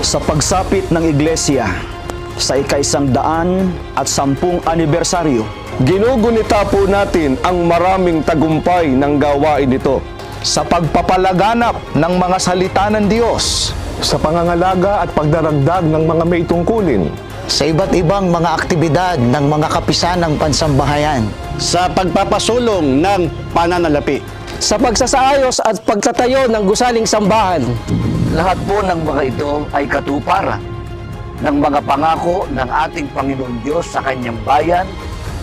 Sa pagsapit ng Iglesia sa ika-110 anibersaryo, ginugunita po natin ang maraming tagumpay ng gawain ito. Sa pagpapalaganap ng mga salita ng Diyos, Sa pangangalaga at pagdaragdag ng mga may tungkulin. Sa iba't ibang mga aktibidad ng mga kapisanang pansambahayan. Sa pagpapasulong ng pananalapi. Sa pagsasaayos at pagtatayo ng gusaling sambahan. lahat po ng mga ito ay katuparan ng mga pangako ng ating Panginoon Diyos sa kanyang bayan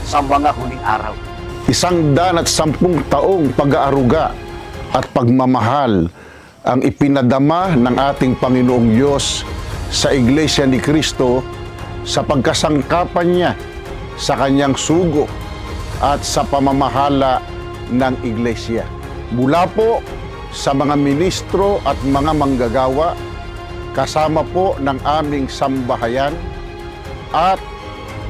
sa mga huling araw. 110 taong pag-aaruga at pagmamahal ang ipinadama ng ating Panginoong Diyos sa Iglesia ni Cristo sa pagkasangkapan niya sa kanyang sugo at sa pamamahala ng Iglesia. Mula po sa mga ministro at mga manggagawa, kasama po ng aming sambahayan at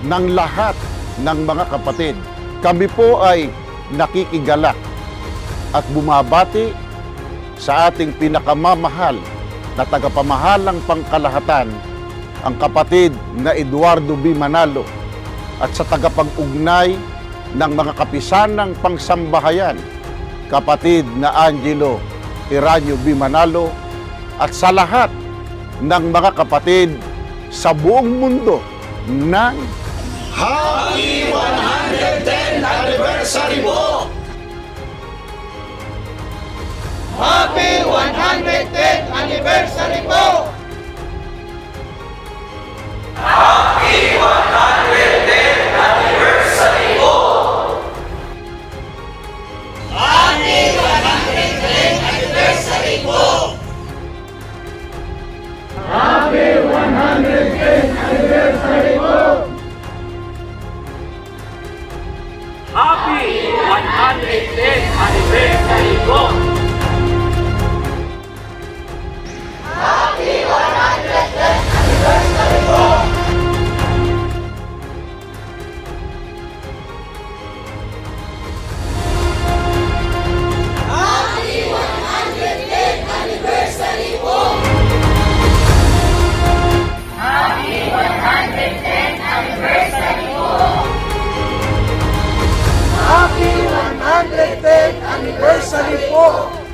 ng lahat ng mga kapatid. Kami po ay nakikigalak at bumabati sa ating pinakamamahal na tagapamahalang pangkalahatan, ang kapatid na Eduardo B. Manalo, at sa tagapag-ugnay ng mga kapisanang pangsambahayan, kapatid na Angelo Iranio B. Manalo, at sa lahat ng mga kapatid sa buong mundo ng Happy 110th Anniversary po! Happy 110th Anniversary po! Happy 110th Anniversary po! Happy 110th Anniversary po! Happy 110th Anniversary po! Happy 110th Anniversary po! Happy 110th Anniversary po! Happy 110th Anniversary po! Happy 110th Anniversary po! Happy 110th Anniversary po!